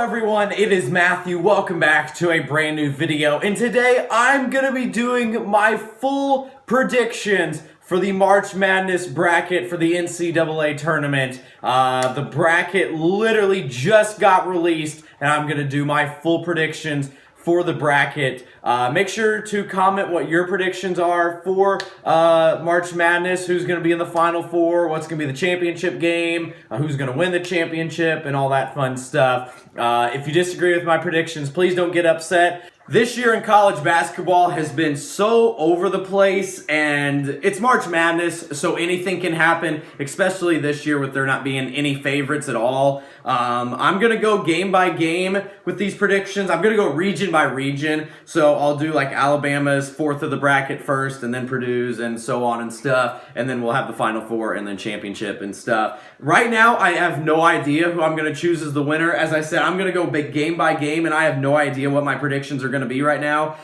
everyone, it is Matthew. Welcome back to a brand new video, and today I'm going to be doing my full predictions for the March Madness bracket for the NCAA tournament. The bracket literally just got released, and I'm going to do my full predictions for the bracket. Make sure to comment what your predictions are for March Madness, who's going to be in the Final Four, what's going to be the championship game, who's going to win the championship, and all that fun stuff. If you disagree with my predictions, please don't get upset. This year in college basketball has been so over the place, and it's March Madness, so anything can happen, especially this year with there not being any favorites at all. I'm going to go game by game with these predictions. I'm going to go region by region, so I'll do like Alabama's fourth of the bracket first, and then Purdue's, and so on and stuff, and then we'll have the Final Four, and then championship and stuff. Right now, I have no idea who I'm going to choose as the winner. As I said, I'm going to go big game by game, and I have no idea what my predictions are going to be right now.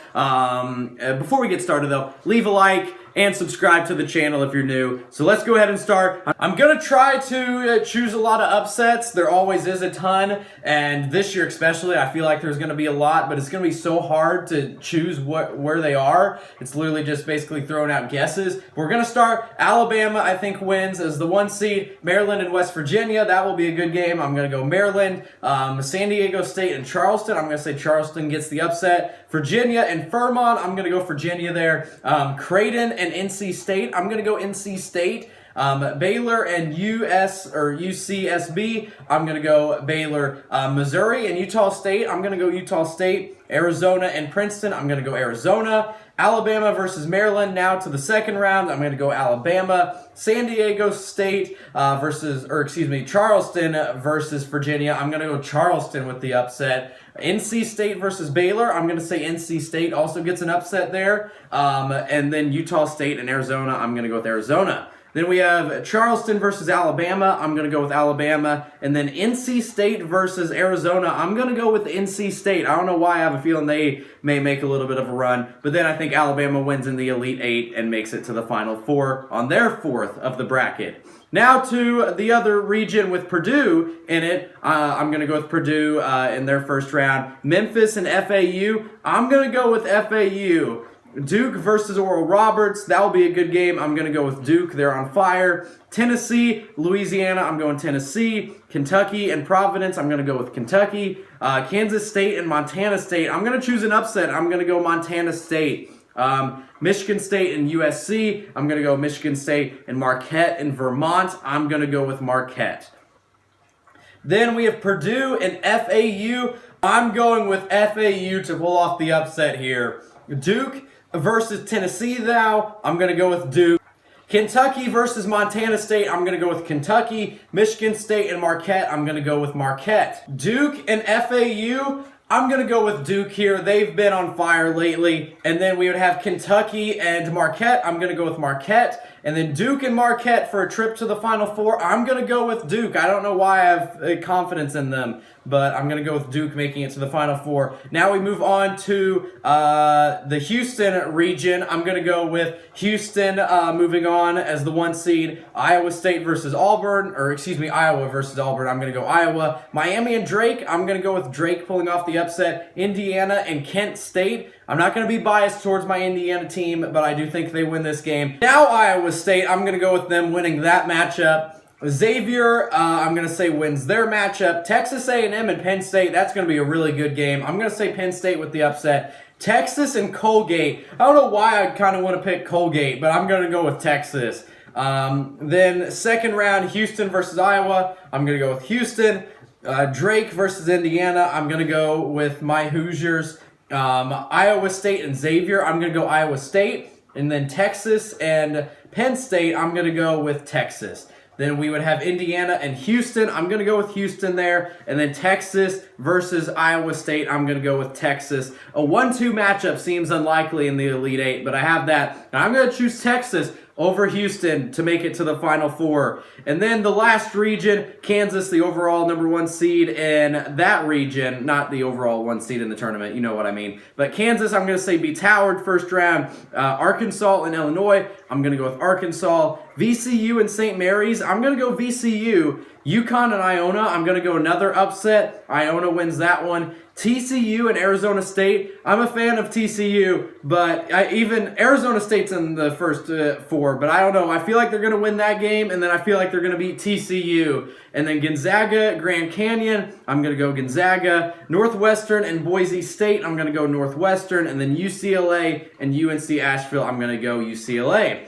Before we get started though, leave a like and subscribe to the channel if you're new. So let's go ahead and start. I'm gonna try to choose a lot of upsets. There always is a ton, and this year especially, I feel like there's gonna be a lot, but it's gonna be so hard to choose where they are. It's literally just basically throwing out guesses. We're gonna start. Alabama, I think, wins as the 1 seed. Maryland and West Virginia, that will be a good game. I'm gonna go Maryland. San Diego State and Charleston, I'm gonna say Charleston gets the upset. Virginia and Fairmont, I'm gonna go Virginia there. Caden and NC State, I'm gonna go NC State. Baylor and UCSB, I'm going to go Baylor. Missouri and Utah State, I'm going to go Utah State. Arizona and Princeton, I'm going to go Arizona. Alabama versus Maryland, now to the second round, I'm going to go Alabama. San Diego State Charleston versus Virginia, I'm going to go Charleston with the upset. NC State versus Baylor, I'm going to say NC State also gets an upset there. And then Utah State and Arizona, I'm going to go with Arizona. Then we have Charleston versus Alabama. I'm going to go with Alabama. And then NC State versus Arizona. I'm going to go with NC State. I don't know why. I have a feeling they may make a little bit of a run. But then I think Alabama wins in the Elite Eight and makes it to the Final Four on their fourth of the bracket. Now to the other region with Purdue in it. I'm going to go with Purdue in their first round. Memphis and FAU. I'm going to go with FAU. Duke versus Oral Roberts, that will be a good game. I'm going to go with Duke. They're on fire. Tennessee, Louisiana, I'm going Tennessee. Kentucky and Providence, I'm going to go with Kentucky. Kansas State and Montana State, I'm going to choose an upset. I'm going to go Montana State. Michigan State and USC, I'm going to go Michigan State. And Marquette and Vermont, I'm going to go with Marquette. Then we have Purdue and FAU. I'm going with FAU to pull off the upset here. Duke versus Tennessee, I'm going to go with Duke. Kentucky versus Montana State, I'm going to go with Kentucky. Michigan State and Marquette, I'm going to go with Marquette. Duke and FAU, I'm going to go with Duke here. They've been on fire lately. And then we would have Kentucky and Marquette. I'm going to go with Marquette. And then Duke and Marquette for a trip to the Final Four. I'm going to go with Duke. I don't know why I have confidence in them, but I'm going to go with Duke making it to the Final Four. Now we move on to the Houston region. I'm going to go with Houston moving on as the 1 seed. Iowa State versus Auburn, Iowa versus Auburn. I'm going to go Iowa. Miami and Drake. I'm going to go with Drake pulling off the upset. Indiana and Kent State. I'm not going to be biased towards my Indiana team, but I do think they win this game. Now Iowa State, I'm going to go with them winning that matchup. Xavier, I'm going to say wins their matchup. Texas A&M and Penn State, that's going to be a really good game. I'm going to say Penn State with the upset. Texas and Colgate. I don't know why I kind of want to pick Colgate, but I'm going to go with Texas. Then second round, Houston versus Iowa. I'm going to go with Houston. Drake versus Indiana. I'm going to go with my Hoosiers. Iowa State and Xavier, I'm going to go Iowa State. And then Texas and Penn State, I'm going to go with Texas. Then we would have Indiana and Houston. I'm going to go with Houston there. And then Texas versus Iowa State. I'm going to go with Texas. A 1-2 matchup seems unlikely in the Elite Eight, but I have that. And I'm going to choose Texas over Houston to make it to the Final Four. And then the last region, Kansas, the overall number 1 seed in that region. Not the overall 1 seed in the tournament, you know what I mean. But Kansas, I'm going to say beats Howard first round. Arkansas and Illinois, I'm going to go with Arkansas. VCU and St. Mary's, I'm going to go VCU. UConn and Iona, I'm going to go another upset. Iona wins that one. TCU and Arizona State, I'm a fan of TCU, but even Arizona State's in the first 4, but I don't know. I feel like they're going to win that game, and then I feel like they're going to beat TCU. And then Gonzaga, Grand Canyon, I'm going to go Gonzaga. Northwestern and Boise State, I'm going to go Northwestern. And then UCLA and UNC Asheville, I'm going to go UCLA.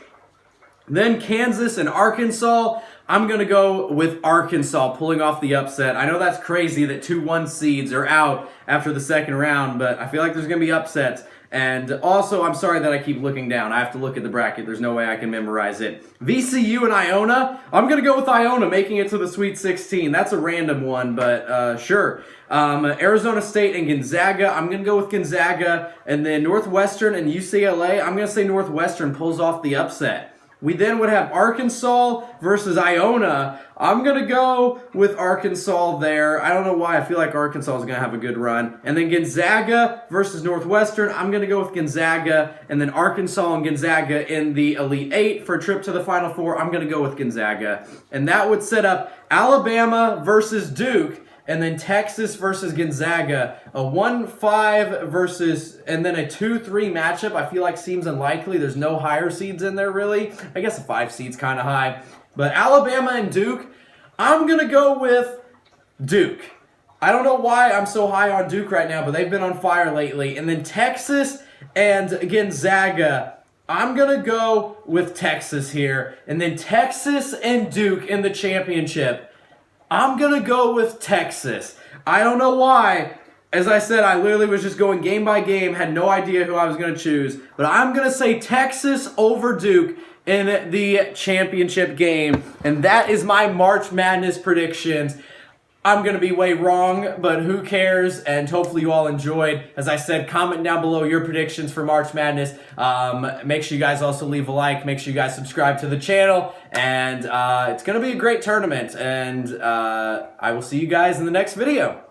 Then Kansas and Arkansas, I'm going to go with Arkansas pulling off the upset. I know that's crazy that 2 1 seeds are out after the second round, but I feel like there's going to be upsets. And also, I'm sorry that I keep looking down. I have to look at the bracket. There's no way I can memorize it. VCU and Iona, I'm going to go with Iona making it to the Sweet 16. That's a random one, but sure. Arizona State and Gonzaga, I'm going to go with Gonzaga. And then Northwestern and UCLA, I'm going to say Northwestern pulls off the upset. We then would have Arkansas versus Iona. I'm going to go with Arkansas there. I don't know why. I feel like Arkansas is going to have a good run. And then Gonzaga versus Northwestern. I'm going to go with Gonzaga. And then Arkansas and Gonzaga in the Elite 8 for a trip to the Final Four. I'm going to go with Gonzaga. And that would set up Alabama versus Duke. And then Texas versus Gonzaga, a 1-5 versus, and then a 2-3 matchup. I feel like seems unlikely. There's no higher seeds in there, really. I guess a 5 seed's kind of high. But Alabama and Duke, I'm going to go with Duke. I don't know why I'm so high on Duke right now, but they've been on fire lately. And then Texas and Gonzaga, I'm going to go with Texas here. And then Texas and Duke in the championship. I'm going to go with Texas. I don't know why. As I said, I literally was just going game by game, had no idea who I was going to choose. But I'm going to say Texas over Duke in the championship game. And that is my March Madness predictions. I'm going to be way wrong, but who cares? And hopefully you all enjoyed. As I said, comment down below your predictions for March Madness. Make sure you guys also leave a like. Make sure you guys subscribe to the channel. And it's going to be a great tournament. And I will see you guys in the next video.